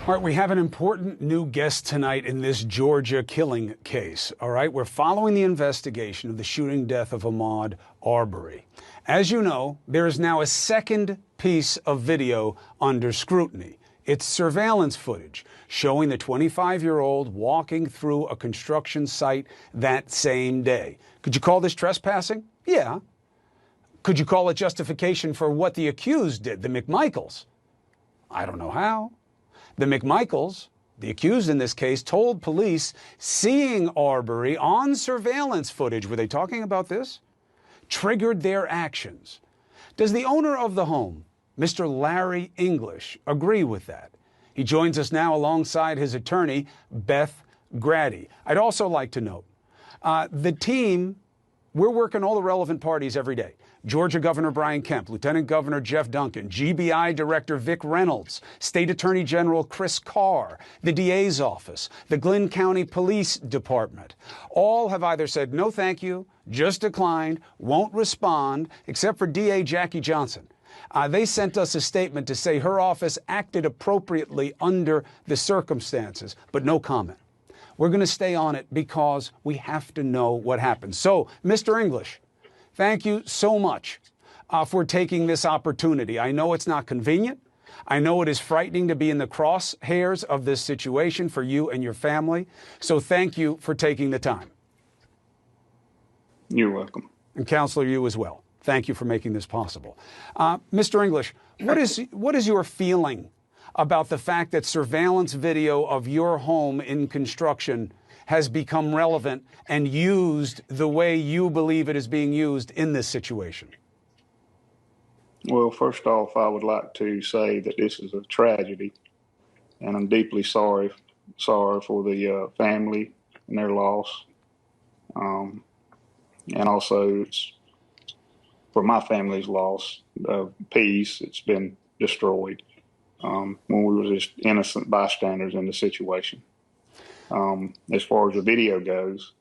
All right, we have an important new guest tonight in this Georgia killing case. All right, we're following the investigation of the shooting death of Ahmaud Arbery. As you know, there is now a second piece of video under scrutiny. It's surveillance footage showing the 25-year-old walking through a construction site that same day. Could you call this trespassing? Yeah. Could you call it justification for what the accused did, the McMichaels? I don't know how. The McMichaels, the accused in this case, told police seeing Arbery on surveillance footage, were they talking about this? Triggered their actions. Does the owner of the home, Mr. Larry English, agree with that? He joins us now alongside his attorney, Beth Grady. I'd also like to note, the team, we're working all the relevant parties every day. Georgia Governor Brian Kemp, Lieutenant Governor Jeff Duncan, GBI Director Vic Reynolds, State Attorney General Chris Carr, the DA's office, the Glynn County Police Department. All have either said no thank you, just declined, won't respond, except for DA Jackie Johnson. They sent us a statement to say her office acted appropriately under the circumstances, but no comment. We're going to stay on it because we have to know what happened. So, Mr. English, thank you so much for taking this opportunity. I know it's not convenient. I know it is frightening to be in the crosshairs of this situation for you and your family. So thank you for taking the time. You're welcome. And Counselor, you as well. Thank you for making this possible. Mr. English, what is your feeling about the fact that surveillance video of your home in construction has become relevant and used the way you believe it is being used in this situation? Well, first off, I would like to say that this is a tragedy, and I'm deeply sorry for the family and their loss. And also it's for my family's loss of peace. It's been destroyed when we were just innocent bystanders in the situation. As far as the video goes,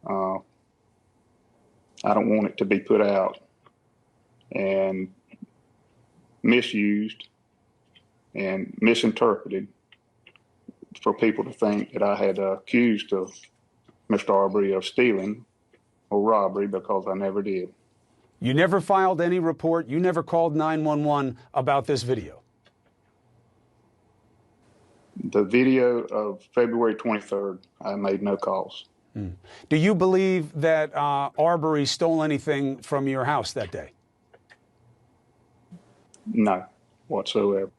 I don't want it to be put out and misused and misinterpreted for people to think that I had accused of Mr. Arbery of stealing or robbery, because I never did. You never filed any report. You never called 911 about this video. The video of February 23rd, I made no calls. Do you believe that Arbery stole anything from your house that day? No, whatsoever.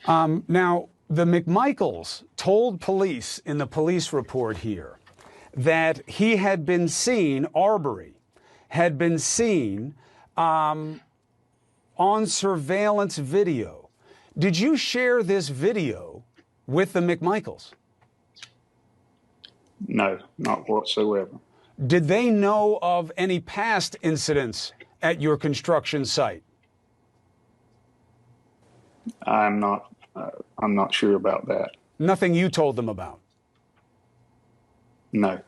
Now, the McMichaels told police in the police report here that he had been seen, Arbery had been seen on surveillance video. Did you share this video with the McMichaels? No, not whatsoever. Did they know of any past incidents at your construction site? I'm not sure about that. Nothing you told them about? No.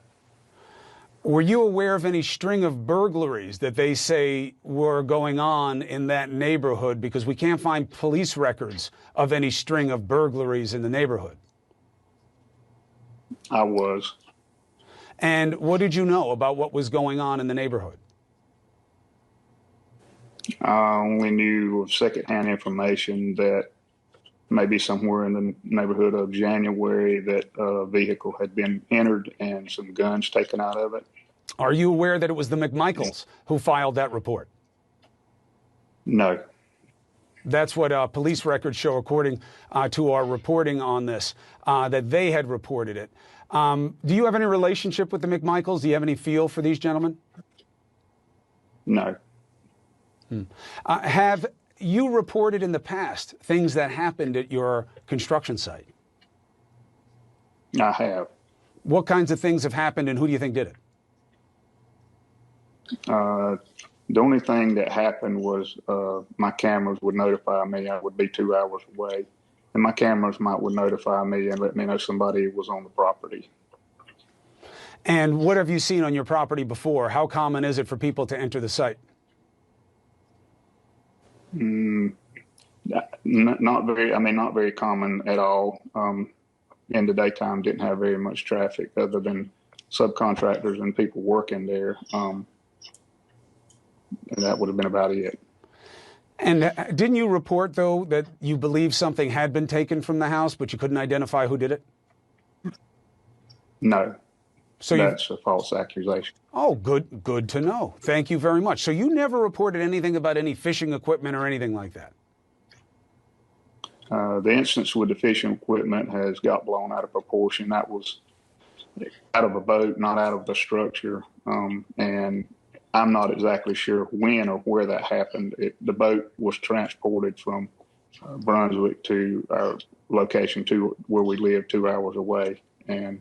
Were you aware of any string of burglaries that they say were going on in that neighborhood? Because we can't find police records of any string of burglaries in the neighborhood. I was. And what did you know about what was going on in the neighborhood? I only knew of secondhand information that maybe somewhere in the neighborhood of January that a vehicle had been entered and some guns taken out of it. Are you aware that it was the McMichaels who filed that report? No. That's what police records show, according to our reporting on this, that they had reported it. Do you have any relationship with the McMichaels? Do you have any feel for these gentlemen? No. Have you reported in the past things that happened at your construction site? I have. What kinds of things have happened, and who do you think did it? The only thing that happened was my cameras would notify me. I would be 2 hours away, and my cameras would notify me and let me know somebody was on the property. And what have you seen on your property before? How common is it for people to enter the site? Not very. I mean, not very common at all. In the daytime, didn't have very much traffic other than subcontractors and people working there. And that would have been about it. And didn't you report, though, that you believe something had been taken from the house, but you couldn't identify who did it? No. So that's a false accusation. Oh, good to know. Thank you very much. So you never reported anything about any fishing equipment or anything like that? The instance with the fishing equipment has got blown out of proportion. That was out of a boat, not out of the structure. And I'm not exactly sure when or where that happened. The boat was transported from Brunswick to our location to where we live 2 hours away. And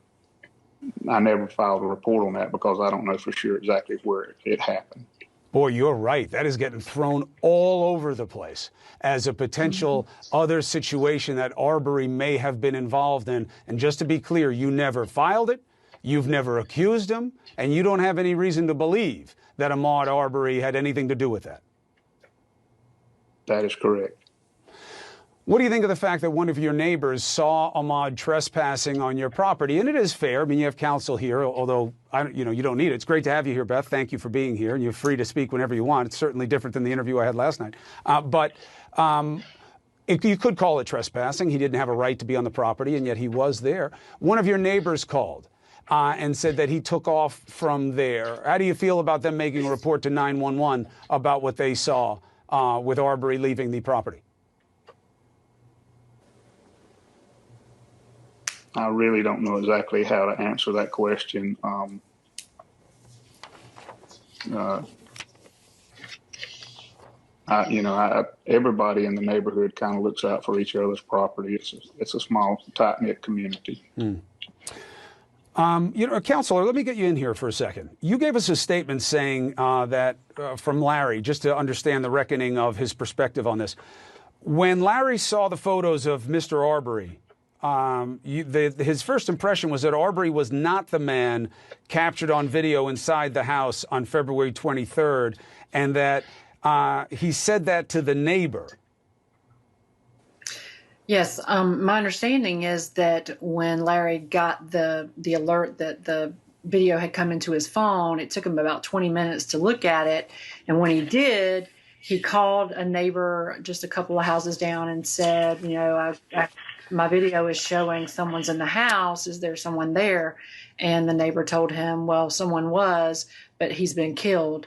I never filed a report on that because I don't know for sure exactly where it happened. Boy, you're right. That is getting thrown all over the place as a potential other situation that Arbery may have been involved in. And just to be clear, you never filed it, you've never accused him, and you don't have any reason to believe that Ahmaud Arbery had anything to do with that. That is correct. What do you think of the fact that one of your neighbors saw Ahmaud trespassing on your property? And it is fair. I mean, you have counsel here, although you don't need it. It's great to have you here, Beth. Thank you for being here, and you're free to speak whenever you want. It's certainly different than the interview I had last night. You could call it trespassing. He didn't have a right to be on the property, and yet he was there. One of your neighbors called and said that he took off from there. How do you feel about them making a report to 911 about what they saw with Arbery leaving the property? I really don't know exactly how to answer that question. Everybody in the neighborhood kind of looks out for each other's property. It's a small, tight-knit community. Counselor, let me get you in here for a second. You gave us a statement saying that from Larry, just to understand the reckoning of his perspective on this. When Larry saw the photos of Mr. Arbery, his first impression was that Arbery was not the man captured on video inside the house on February 23rd, and that he said that to the neighbor. Yes, my understanding is that when Larry got the alert that the video had come into his phone, it took him about 20 minutes to look at it, and when he did, he called a neighbor just a couple of houses down and said, my video is showing someone's in the house. Is there someone there? And the neighbor told him, well, someone was, but he's been killed.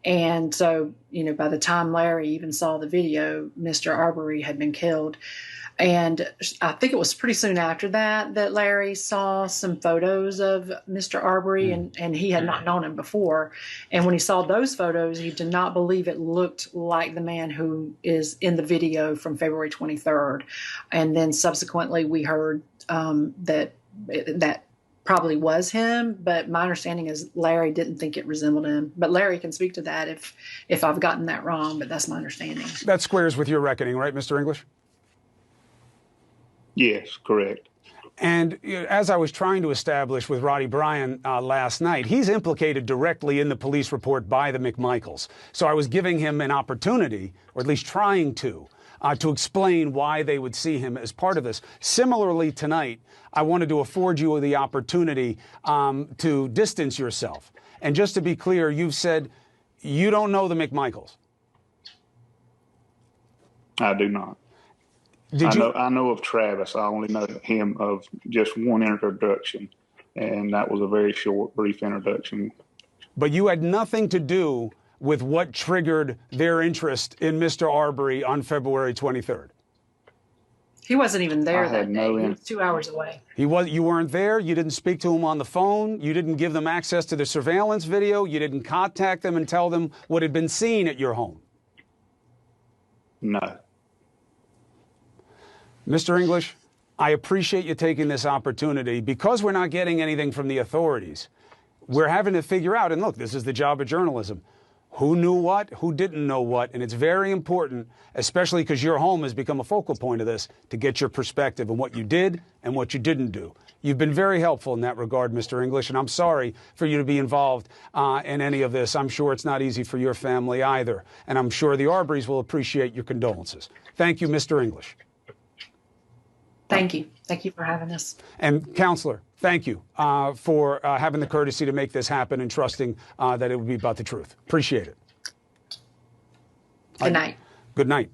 And so, by the time Larry even saw the video, Mr. Arbery had been killed. And I think it was pretty soon after that Larry saw some photos of Mr. Arbery, and he had not known him before. And when he saw those photos, he did not believe it looked like the man who is in the video from February 23rd. And then subsequently we heard that probably was him, but my understanding is Larry didn't think it resembled him. But Larry can speak to that if I've gotten that wrong, but that's my understanding. That squares with your reckoning, right, Mr. English? Yes, correct. And as I was trying to establish with Roddy Bryan last night, he's implicated directly in the police report by the McMichaels. So I was giving him an opportunity, or at least trying to explain why they would see him as part of this. Similarly, tonight, I wanted to afford you the opportunity to distance yourself. And just to be clear, you've said you don't know the McMichaels. I do not. I know of Travis. I only know him of just one introduction, and that was a very short, brief introduction. But you had nothing to do with what triggered their interest in Mr. Arbery on February 23rd. He wasn't even there that day. He was 2 hours away. You weren't there. You didn't speak to him on the phone. You didn't give them access to the surveillance video. You didn't contact them and tell them what had been seen at your home. No. Mr. English, I appreciate you taking this opportunity. Because we're not getting anything from the authorities, we're having to figure out, and look, this is the job of journalism, who knew what, who didn't know what, and it's very important, especially because your home has become a focal point of this, to get your perspective on what you did and what you didn't do. You've been very helpful in that regard, Mr. English, and I'm sorry for you to be involved in any of this. I'm sure it's not easy for your family either, and I'm sure the Arbery's will appreciate your condolences. Thank you, Mr. English. Thank you. Thank you for having us. And Counselor, thank you for having the courtesy to make this happen and trusting that it would be about the truth. Appreciate it. Good night. Good night.